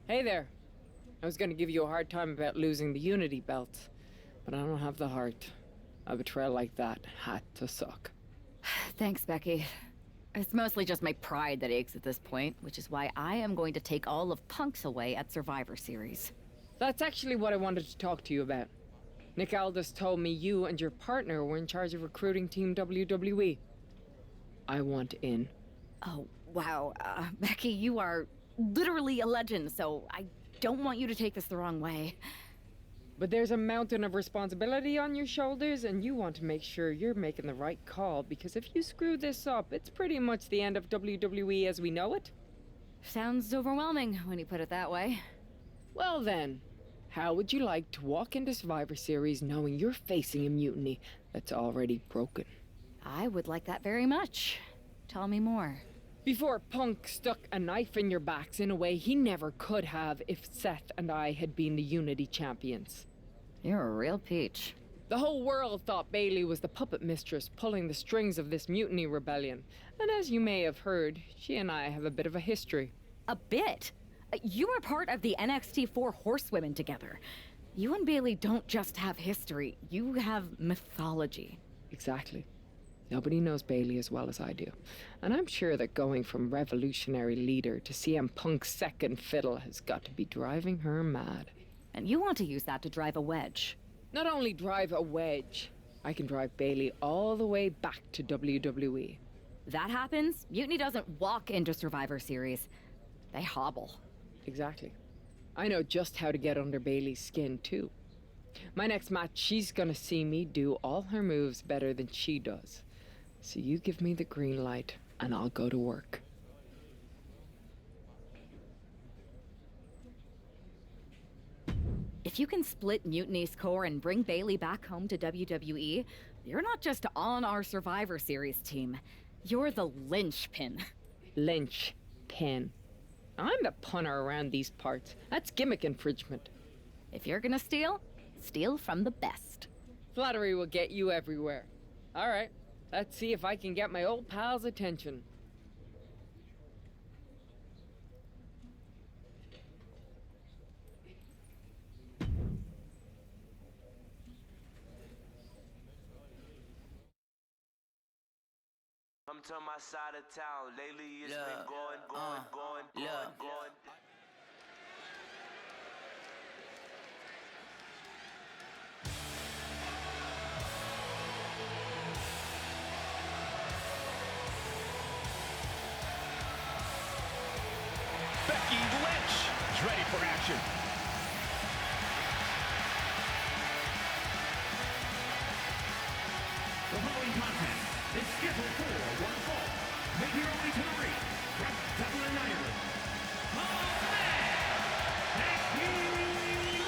Hey there. I was gonna give you a hard time about losing the Unity belt, but I don't have the heart. A betrayal like that had to suck. Thanks, Becky. It's mostly just my pride that aches at this point, which is why I am going to take all of Punk's away at Survivor Series. That's actually what I wanted to talk to you about. Nick Aldis told me you and your partner were in charge of recruiting Team WWE. I want in. Oh, wow. Becky, you are literally a legend, so I don't want you to take this the wrong way. But there's a mountain of responsibility on your shoulders, and you want to make sure you're making the right call, because if you screw this up, it's pretty much the end of WWE as we know it. Sounds overwhelming when you put it that way. Well then, how would you like to walk into Survivor Series knowing you're facing a mutiny that's already broken? I would like that very much. Tell me more. Before Punk stuck a knife in your backs in a way he never could have if Seth and I had been the Unity champions. You're a real peach. The whole world thought Bailey was the puppet mistress pulling the strings of this mutiny rebellion. And as you may have heard, she and I have a bit of a history. A bit? You were part of the NXT 4 Horsewomen together. You and Bailey don't just have history, you have mythology. Exactly. Nobody knows Bailey as well as I do. And I'm sure that going from revolutionary leader to CM Punk's second fiddle has got to be driving her mad. And you want to use that to drive a wedge. Not only drive a wedge, I can drive Bailey all the way back to WWE. That happens, Mutiny doesn't walk into Survivor Series. They hobble. Exactly. I know just how to get under Bailey's skin, too. My next match, she's gonna see me do all her moves better than she does. So you give me the green light, and I'll go to work. If you can split Mutiny's core and bring Bailey back home to WWE, you're not just on our Survivor Series team. You're the linchpin. Linchpin. I'm the punter around these parts. That's gimmick infringement. If you're gonna steal, steal from the best. Flattery will get you everywhere. All right, let's see if I can get my old pal's attention. Come to my side of town. Lately it's been going. Becky Lynch is ready for action. The following contest is scheduled for one fall. Made here only to the ring from Dublin, Ireland. Becky Lynch!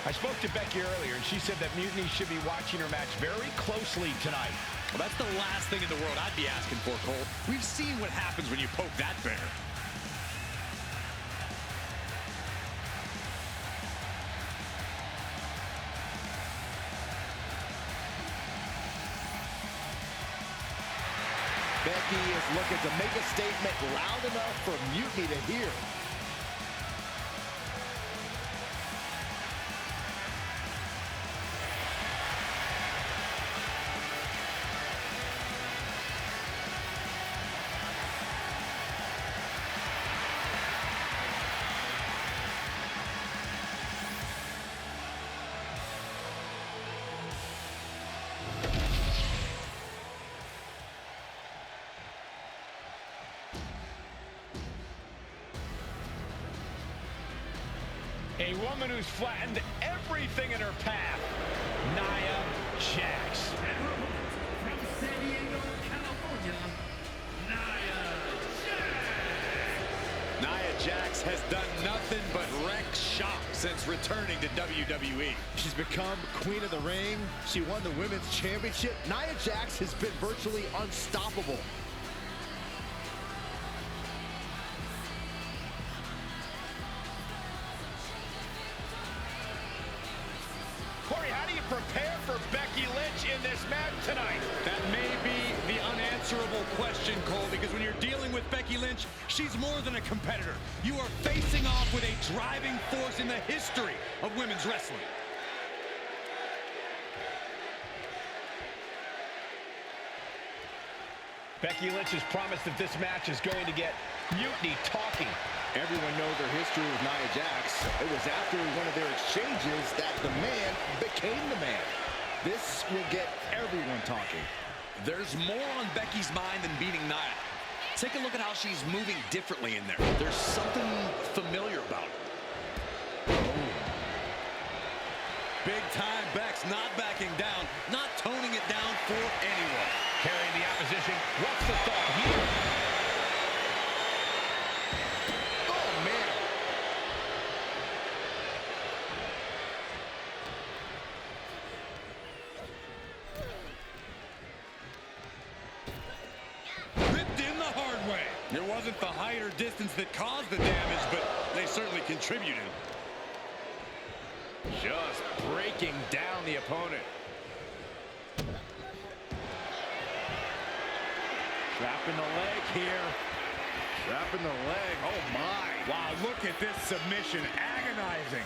I spoke to Becky earlier, and she said that Mutiny should be watching her match very closely tonight. Well, that's the last thing in the world I'd be asking for, Cole. We've seen what happens when you poke that bear. Becky is looking to make a statement loud enough for Mutiny to hear. A woman who's flattened everything in her path, Nia Jax. And her opponent from San Diego, California, Nia Jax! Nia Jax has done nothing but wreck shop since returning to WWE. She's become Queen of the Ring. She won the Women's Championship. Nia Jax has been virtually unstoppable. Corey, how do you prepare for Becky Lynch in this match tonight? That may be the unanswerable question, Cole, because when you're dealing with Becky Lynch, she's more than a competitor. You are facing off with a driving force in the history of women's wrestling. Becky Lynch has promised that this match is going to get mutiny talking. Everyone knows her history with Nia Jax. It was after one of their exchanges that the man became the man. This will get everyone talking. There's more on Becky's mind than beating Nia. Take a look at how she's moving differently in there. There's something familiar about it. Big time Bex, not backing down, not toning it down for anyone. Carrying the opposition. What's the thought here? Oh, man. Ripped in the hard way. It wasn't the height or distance that caused the damage, but they certainly contributed. Just breaking down the opponent. Trapping the leg here. Trapping the leg. Oh, my. Wow, look at this submission. Agonizing.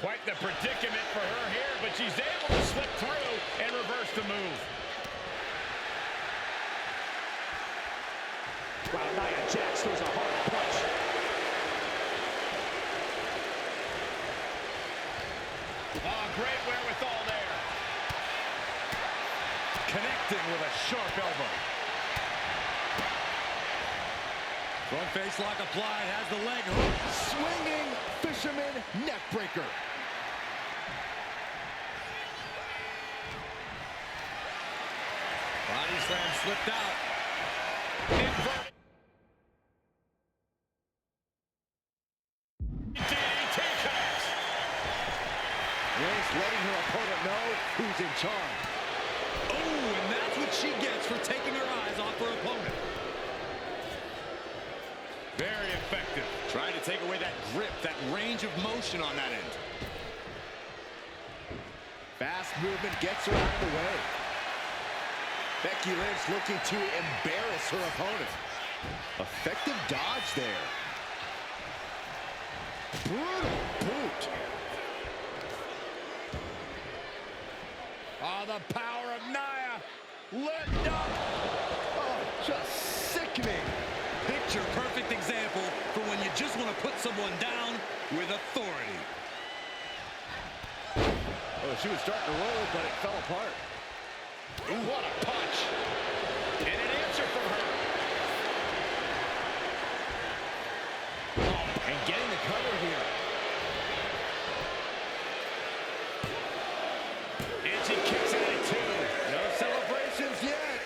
Quite the predicament for her here, but she's able to slip through and reverse the move. Wow, Nia Jax throws a hard punch. Oh, great wherewithal there. Connecting with a sharp elbow. Front face lock applied, has the leg hooked. Swinging fisherman neckbreaker. Body slam slipped out. Inverted. DDT connects. Liz letting her opponent know who's in charge. Oh, and that's what she gets for taking her eyes off her opponent. Very effective. Trying to take away that grip, that range of motion on that end. Fast movement gets her out of the way. Becky Lynch looking to embarrass her opponent. Effective dodge there. Brutal boot. Oh, the power of Nia. Lift up. Oh, just sickening. Picture perfect example for when you just want to put someone down with authority. Oh, she was starting to roll, but it fell apart. Ooh, what a punch. And an answer from her. Oh, And getting the cover here. and she kicks at it too. No celebrations yet.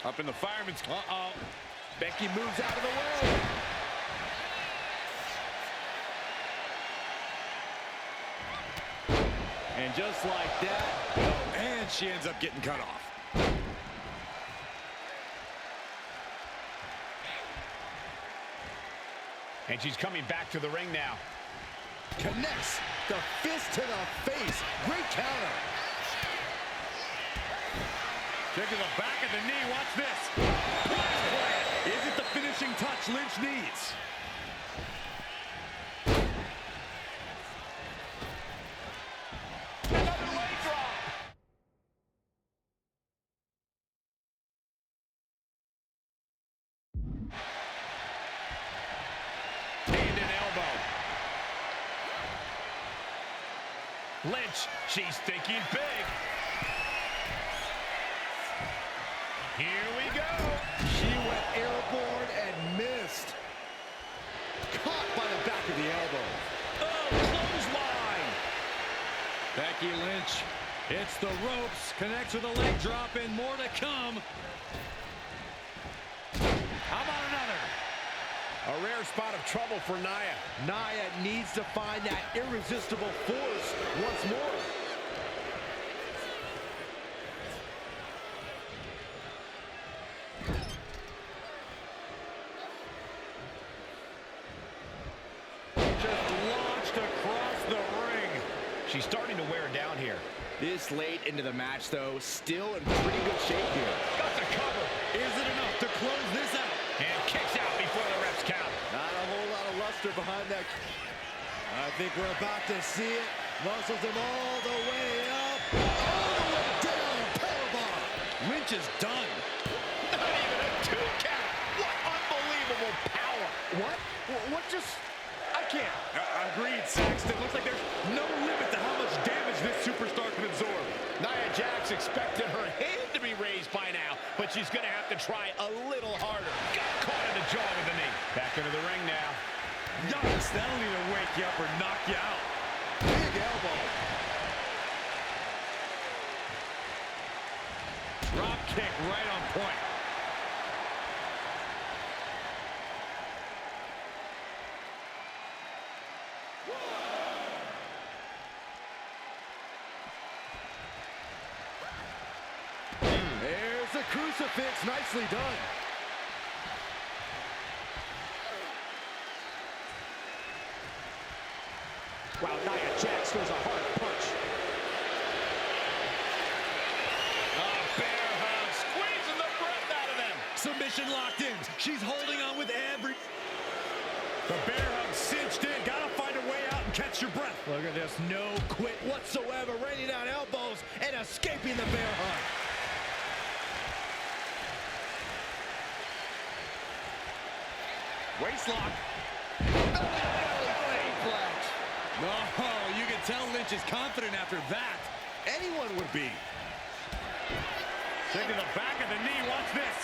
Up in the fireman's... Uh-oh. Becky moves out of the way. And just like that, And she ends up getting cut off. And she's coming back to the ring now. connects the fist to the face. Great counter. Kick to the back of the knee. Watch this. Is it the finishing touch Lynch needs? Another leg drop. And an elbow. Lynch, she's thinking big. Here we go. She went airborne and missed. Caught by the back of the elbow. Oh, clothesline. Becky Lynch hits the ropes, connects with a leg drop, and more to come. How about another? A rare spot of trouble for Nia. Nia needs to find that irresistible force once more. Just launched across the ring. She's starting to wear down here. This late into the match, though, still in pretty good shape here. Got the cover. Is it enough to close this out? And kicks out before the ref's count. Not a whole lot of luster behind that. I think we're about to see it. Muscles him all the way up. All the way down. Powerbomb. Lynch is done. Not even a 2 count. What unbelievable power. What? What just... I can't. Agreed, Saxton. Looks like there's no limit to how much damage this superstar can absorb. Nia Jax expected her hand to be raised by now, but she's going to have to try a little harder. Got caught in the jaw with the knee. Back into the ring now. Yikes, that'll either wake you up or knock you out. Big elbow. Drop kick right on point. There's a crucifix. Nicely done. Wow, Nia Jax throws a hard punch. Bear hug, squeezing the breath out of them. Submission locked in. She's holding on with every... The bear hug cinched in. Gotta find a way out and catch your breath. Look at this, no quit whatsoever. Raining down elbows and escaping the bear hug. Waist lock. Oh, you can tell Lynch is confident after that. Anyone would be. Taking the back of the knee, watch this.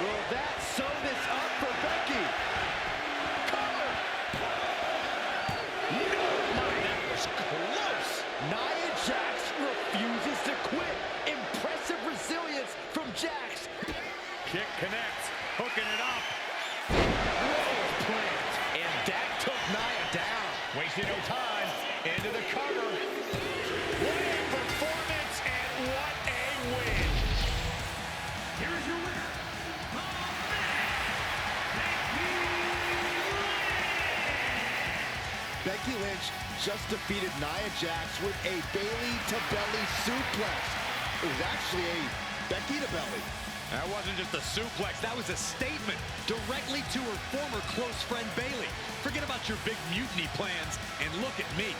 Will that sew this up for Becky? Cover. No, that was close. Nia Jax refuses to quit. Impressive resilience from Jax. Kick connects, hooking it up. Plant. And that took Nia down. Wasting no time. Into the cover. What a performance and what a win. Here is your winner, Becky Lynch just defeated Nia Jax with a Bailey to belly suplex. It was actually a Becky to belly. That wasn't just a suplex, that was a statement directly to her former close friend Bailey. Forget about your big mutiny plans and look at me.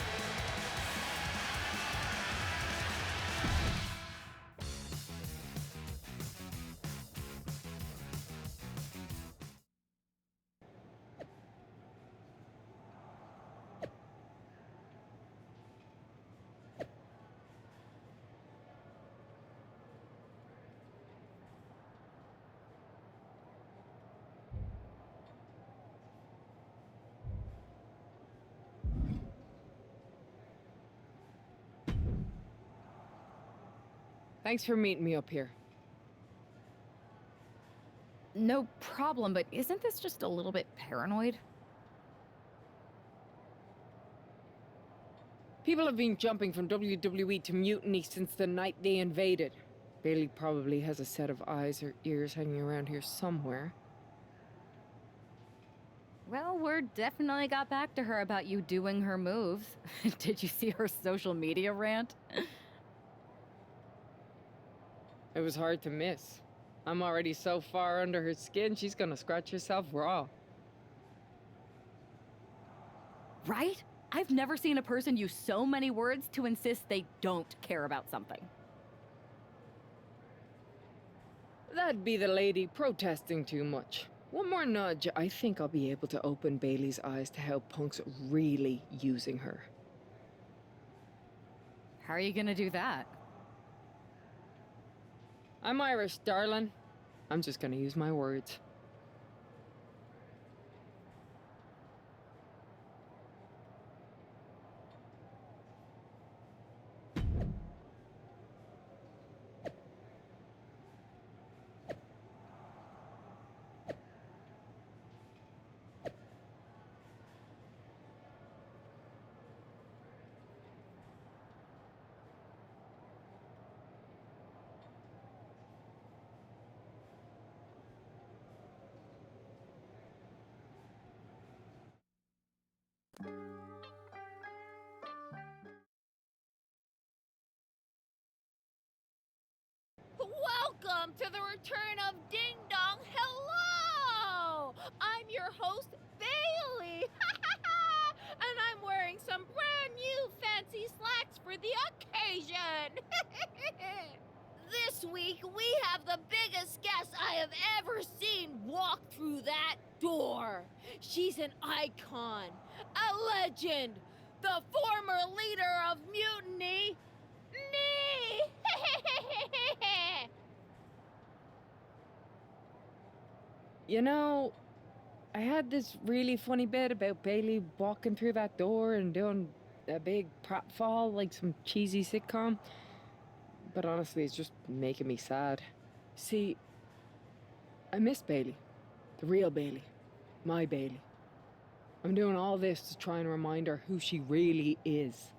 Thanks for meeting me up here. No problem, but isn't this just a little bit paranoid? People have been jumping from WWE to Mutiny since the night they invaded. Bailey probably has a set of eyes or ears hanging around here somewhere. Well, word definitely got back to her about you doing her moves. Did you see her social media rant? It was hard to miss. I'm already so far under her skin, she's gonna scratch herself raw. Right? I've never seen a person use so many words to insist they don't care about something. That'd be the lady protesting too much. One more nudge, I think I'll be able to open Bailey's eyes to how Punk's really using her. How are you gonna do that? I'm Irish, darling. I'm just gonna use my words. the return of Ding Dong. Hello! I'm your host, Bailey. And I'm wearing some brand new fancy slacks for the occasion. This week, we have the biggest guest I have ever seen walk through that door. She's an icon, a legend, the former leader of Mutiny, me! You know, I had this really funny bit about Bailey walking through that door and doing a big pratfall like some cheesy sitcom. But honestly, it's just making me sad. See, I miss Bailey. The real Bailey. My Bailey. I'm doing all this to try and remind her who she really is.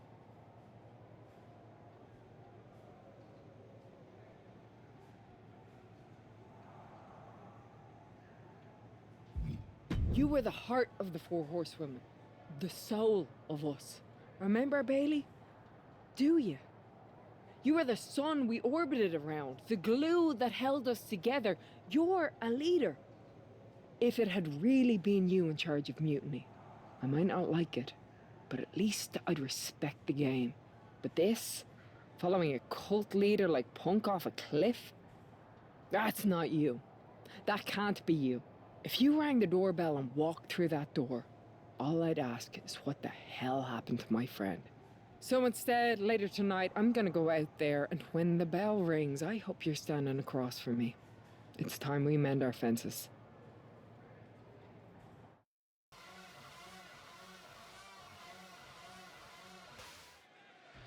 You were the heart of the Four Horsewomen. The soul of us. Remember, Bailey? Do you? You were the sun we orbited around, the glue that held us together. You're a leader. If it had really been you in charge of Mutiny, I might not like it, but at least I'd respect the game. But this, following a cult leader like Punk off a cliff, that's not you. That can't be you. If you rang the doorbell and walked through that door, all I'd ask is what the hell happened to my friend. So instead, later tonight, I'm gonna go out there, and when the bell rings, I hope you're standing across from me. It's time we mend our fences.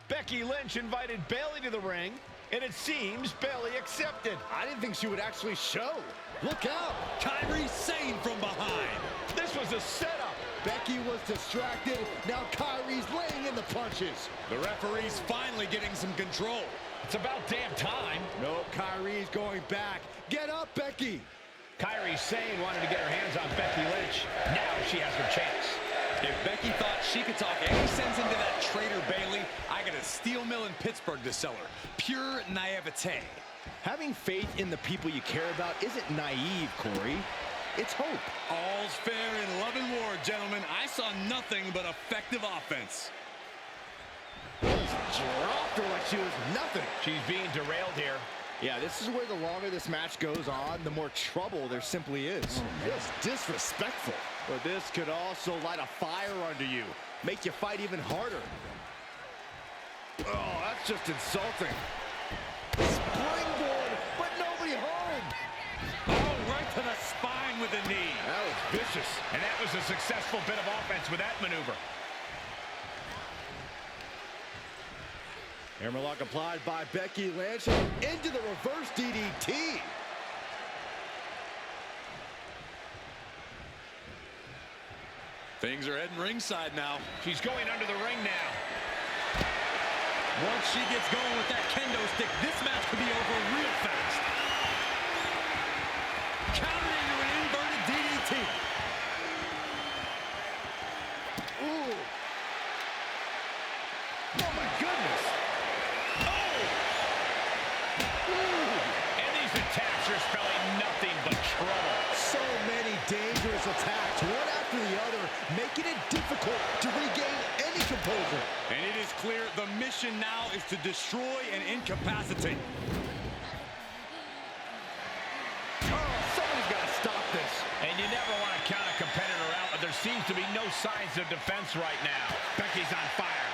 Becky Lynch invited Bailey to the ring, and it seems Bailey accepted. I didn't think she would actually show. Look out! Kairi Sane from behind. This was a setup. Becky was distracted. Now Kairi's laying in the punches. The referee's finally getting some control. It's about damn time. No, Kairi's going back. Get up, Becky. Kairi Sane wanted to get her hands on Becky Lynch. Now she has her chance. If Becky thought she could talk any sense into that traitor Bailey, I got a steel mill in Pittsburgh to sell her. Pure naivete. Having faith in the people you care about isn't naive, Corey. It's hope. All's fair in love and war, gentlemen. I saw nothing but effective offense. Dropped her like she was nothing. She's being derailed here. Yeah, this is where the longer this match goes on, the more trouble there simply is. It's disrespectful. But this could also light a fire under you, make you fight even harder. Oh, that's just insulting. Springboard, but nobody home. Oh, right to the spine with the knee. That was vicious. And that was a successful bit of offense with that maneuver. Hammerlock applied by Becky Lynch into the reverse DDT. Things are heading ringside now. She's going under the ring now. Once she gets going with that kendo stick, this match could be over real fast. Countered into an inverted DDT. Ooh. Oh, my goodness. Oh! Ooh. And these attacks are spelling nothing but trouble. So many dangerous attacks, one after the other, making it difficult to regain any composure. And it is clear the mission now is to destroy and incapacitate. Oh, somebody's got to stop this. And you never want to count a competitor out, but there seems to be no signs of defense right now. Becky's on fire.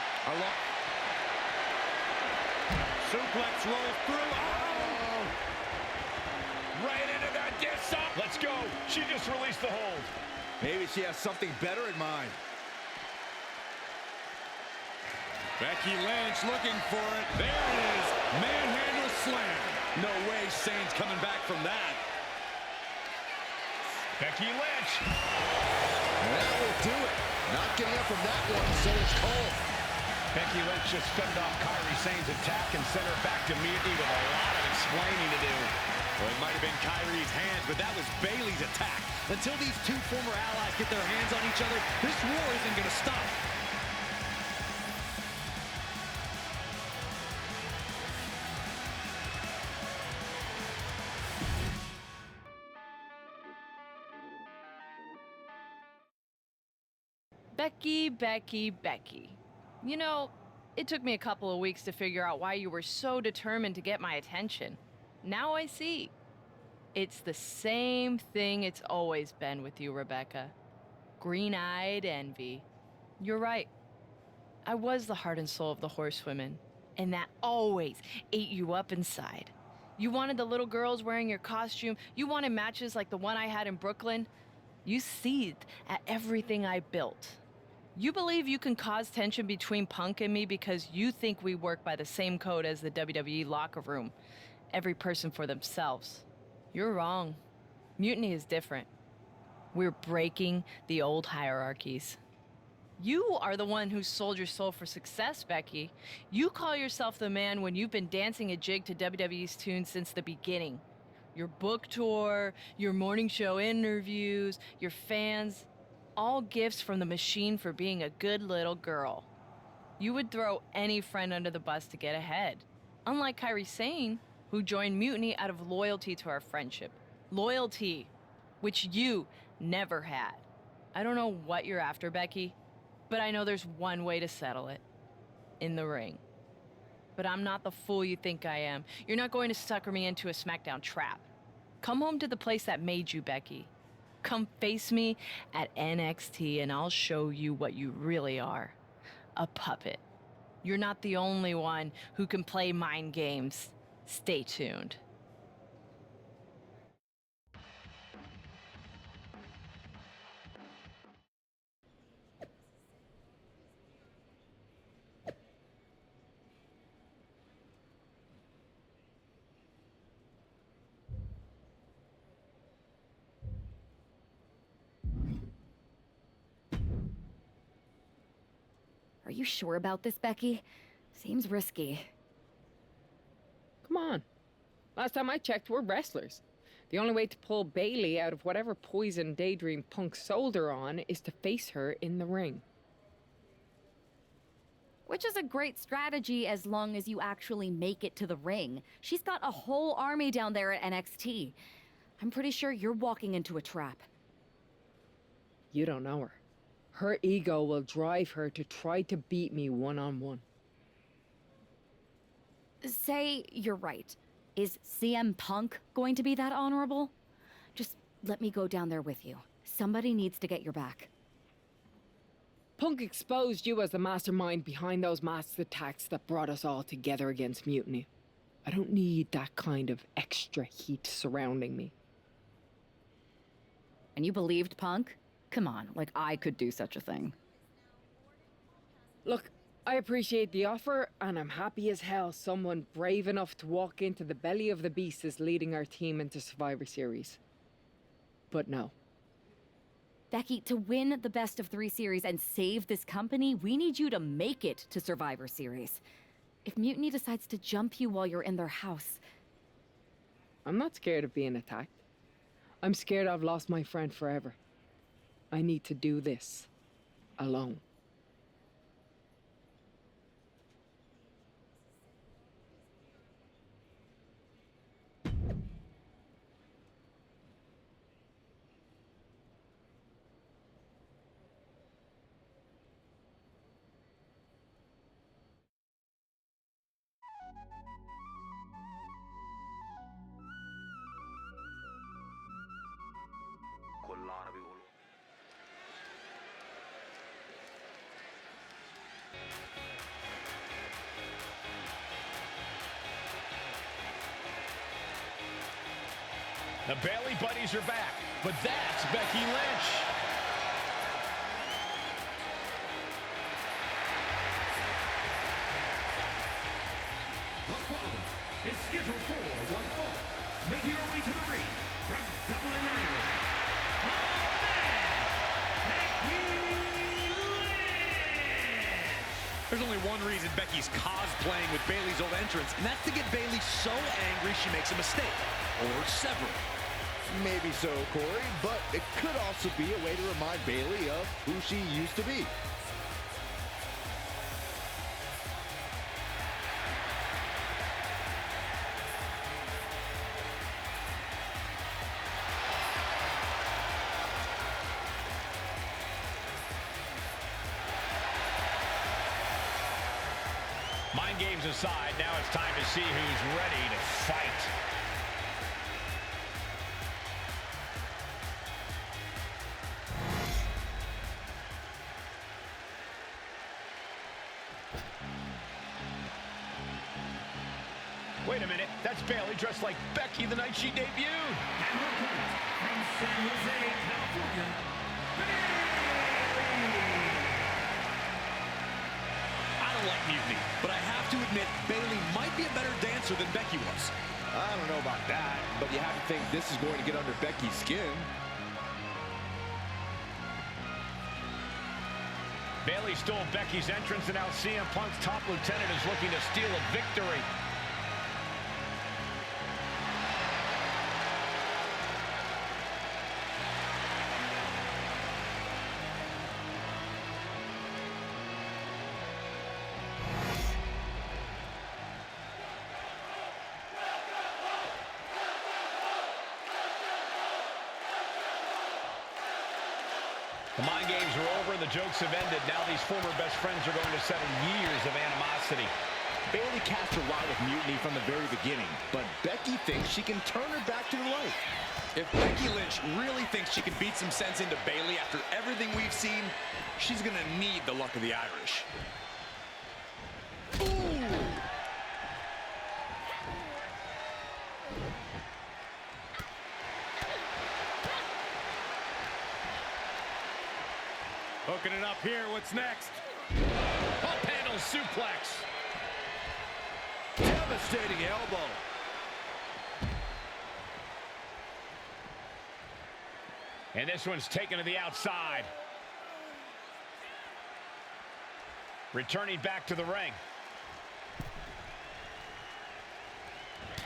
Suplex rolls through. Oh! Right into that diss up. Let's go. She just released the hold. Maybe she has something better in mind. Becky Lynch looking for it. There it is. Manhandle slam. No way Sane's coming back from that. Becky Lynch. That will do it. Not getting up from that one, so it's cold. Becky Lynch just fended off Kairi Sane's attack and sent her back to Mutiny with a lot of explaining to do. Well, it might have been Kairi's hands, but that was Bailey's attack. Until these two former allies get their hands on each other, this war isn't going to stop. Becky, Becky, Becky. You know, it took me a couple of weeks to figure out why you were so determined to get my attention. Now I see. It's the same thing it's always been with you, Rebecca. Green-eyed envy. You're right. I was the heart and soul of the Horsewomen, and that always ate you up inside. You wanted the little girls wearing your costume. You wanted matches like the one I had in Brooklyn. You seethed at everything I built. You believe you can cause tension between Punk and me because you think we work by the same code as the WWE locker room. Every person for themselves. You're wrong. Mutiny is different. We're breaking the old hierarchies. You are the one who sold your soul for success, Becky. You call yourself the man when you've been dancing a jig to WWE's tune since the beginning. Your book tour, your morning show interviews, your fans, all gifts from the machine for being a good little girl. You would throw any friend under the bus to get ahead. Unlike Kairi Sane, who joined Mutiny out of loyalty to our friendship. Loyalty, which you never had. I don't know what you're after, Becky, but I know there's one way to settle it. In the ring. But I'm not the fool you think I am. You're not going to sucker me into a SmackDown trap. Come home to the place that made you, Becky. Come face me at NXT and I'll show you what you really are. A puppet. You're not the only one who can play mind games. Stay tuned. Are you sure about this, Becky? Seems risky. Come on. Last time I checked, we're wrestlers. The only way to pull Bailey out of whatever poison daydream Punk sold her on is to face her in the ring. Which is a great strategy as long as you actually make it to the ring. She's got a whole army down there at NXT. I'm pretty sure you're walking into a trap. You don't know her. Her ego will drive her to try to beat me one-on-one. Say you're right. Is CM Punk going to be that honorable? Just let me go down there with you. Somebody needs to get your back. Punk exposed you as the mastermind behind those masked attacks that brought us all together against Mutiny. I don't need that kind of extra heat surrounding me. And you believed Punk? Come on, like I could do such a thing. Look, I appreciate the offer, and I'm happy as hell someone brave enough to walk into the belly of the beast is leading our team into Survivor Series. But no. Becky, to win the best of 3 series and save this company, we need you to make it to Survivor Series. If Mutiny decides to jump you while you're in their house... I'm not scared of being attacked. I'm scared I've lost my friend forever. I need to do this alone. The Bailey buddies are back, but that's Becky Lynch. The following is scheduled for one fall. Make your way to the ring from Dublin, Ireland. Becky Lynch! There's only one reason Becky's cosplaying with Bailey's old entrance, and that's to get Bailey so angry she makes a mistake. Or several. Maybe so, Corey, but it could also be a way to remind Bailey of who she used to be. Mind games aside, now it's time to see who's ready to fight. Wait a minute, that's Bayley dressed like Becky the night she debuted. And her opponent from San Jose, California, I don't like mutiny, but I have to admit Bayley might be a better dancer than Becky was. I don't know about that, but you have to think this is going to get under Becky's skin. Bayley stole Becky's entrance, and now CM Punk's top lieutenant is looking to steal a victory. The mind games are over and the jokes have ended. Now these former best friends are going to settle years of animosity. Bayley cast her lot with mutiny from the very beginning, but Becky thinks she can turn her back to the light. If Becky Lynch really thinks she can beat some sense into Bayley after everything we've seen, she's going to need the luck of the Irish. Hooking it up here, what's next? Up handle suplex. Devastating elbow. And this one's taken to the outside. Returning back to the ring.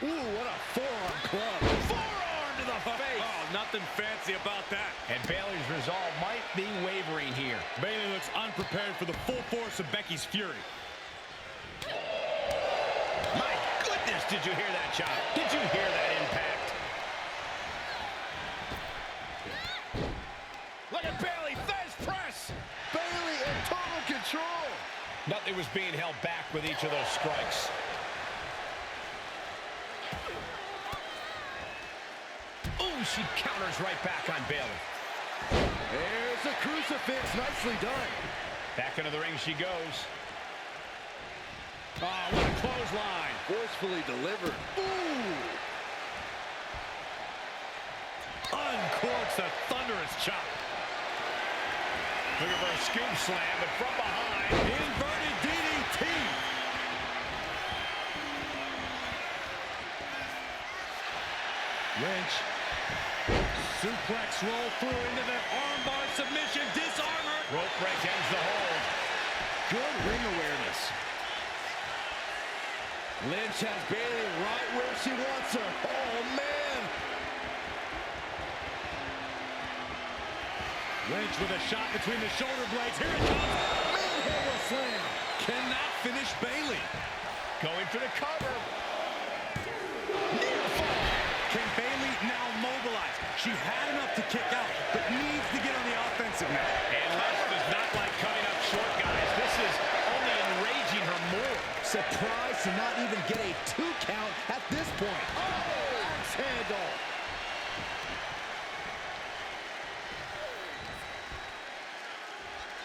Ooh, what a forearm club. Forearm to the face. Oh, nothing fancy about that. And Bayley's resolve might be wavering here. Bayley looks unprepared for the full force of Becky's fury. My goodness, did you hear that chop? Did you hear that impact? Look at Bayley, Fez press! Bayley in total control. Nothing was being held back with each of those strikes. Ooh, she counters right back on Bayley. There's a crucifix, nicely done. Back into the ring she goes. Oh, what a clothesline. Forcefully delivered. Ooh! Uncorks a thunderous chop. Looking for a scoop slam, but from behind, inverted DDT. Lynch. Suplex roll through into the armbar submission. Disarm her. Rope break ends the hold. Good ring awareness. Lynch has Bayley right where she wants her. Oh, man. Lynch with a shot between the shoulder blades. Here it comes. Manhandle slam. Cannot finish Bayley. Going for the cover. Near fall. Can Bayley now mobilize? She had enough to kick out, but needs to get on the offensive now. And Les does not like coming up short, guys. This is only enraging her more. Surprised to not even get a 2 count at this point. Oh, axe handle.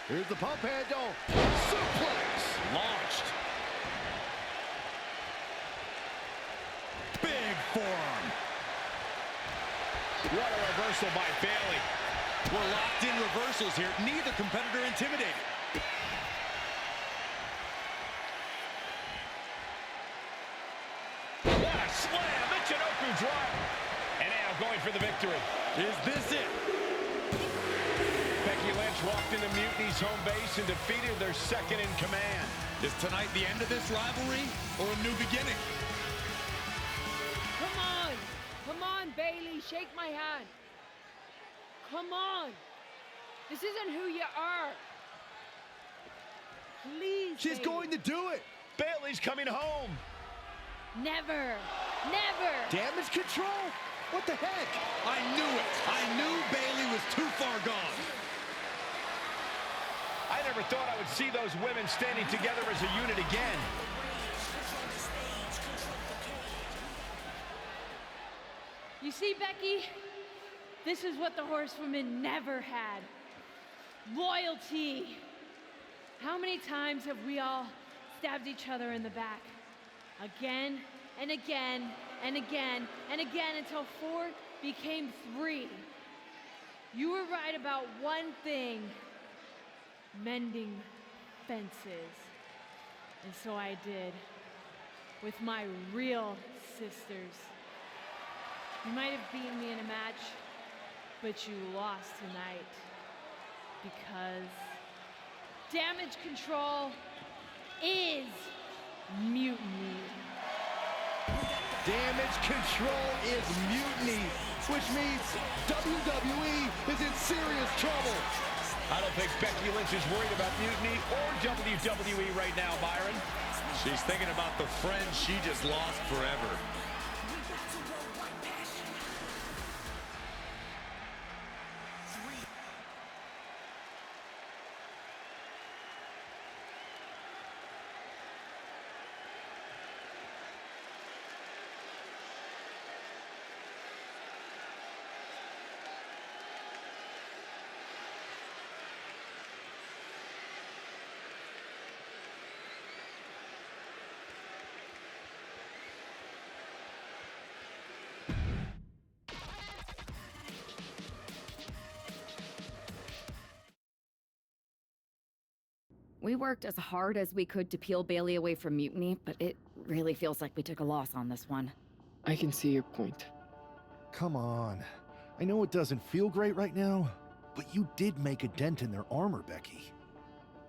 Here's the pump handle. Suplex. Launched. Big forearm. What a reversal by Bayley. We're locked in reversals here. Neither competitor intimidated. What a slam. Michinoku drop. And now going for the victory. Is this it? Becky Lynch walked into Mutiny's home base and defeated their second in command. Is tonight the end of this rivalry or a new beginning? Come on! Come on, Bayley, shake my hand. Come on! This isn't who you are. Please, She's Bayley. going to do it. Bayley's coming home. Never! Never! Damage control? What the heck? I knew it. I knew Bayley was too far gone. I never thought I would see those women standing together as a unit again. You see, Becky, this is what the horsewomen never had. Loyalty. How many times have we all stabbed each other in the back? Again and again and again and again until 4 became 3. You were right about one thing: mending fences. And so I did, with my real sisters. You might have beaten me in a match, but you lost tonight. Because damage control is mutiny. Damage control is mutiny, which means WWE is in serious trouble. I don't think Becky Lynch is worried about mutiny or WWE right now, Byron. She's thinking about the friend she just lost forever. We worked as hard as we could to peel Bailey away from mutiny, but it really feels like we took a loss on this one. I can see your point. Come on. I know it doesn't feel great right now, but you did make a dent in their armor, Becky.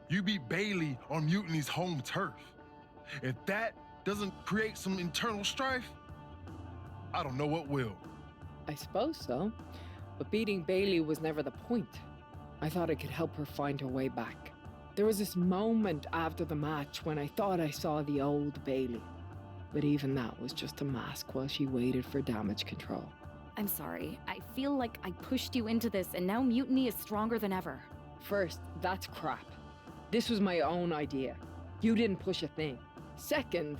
You beat Bailey on Mutiny's home turf. If that doesn't create some internal strife, I don't know what will. I suppose so. But beating Bailey was never the point. I thought I could help her find her way back. There was this moment after the match when I thought I saw the old Bailey. But even that was just a mask while she waited for damage control. I'm sorry. I feel like I pushed you into this, and now mutiny is stronger than ever. First, that's crap. This was my own idea. You didn't push a thing. Second,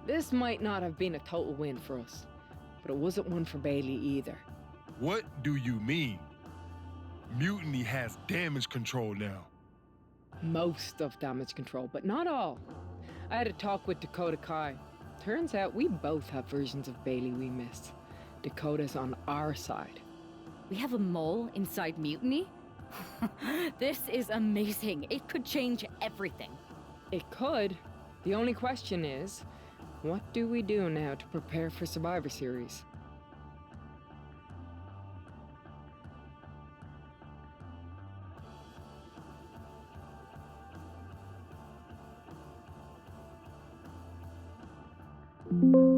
this might not have been a total win for us. But it wasn't one for Bailey either. What do you mean? Mutiny has damage control now. Most of damage control, but not all. I had a talk with Dakota Kai. Turns out we both have versions of Bailey we miss. Dakota's on our side. We have a mole inside mutiny? This is amazing. It could change everything. It could. The only question is, what do we do now to prepare for Survivor Series? you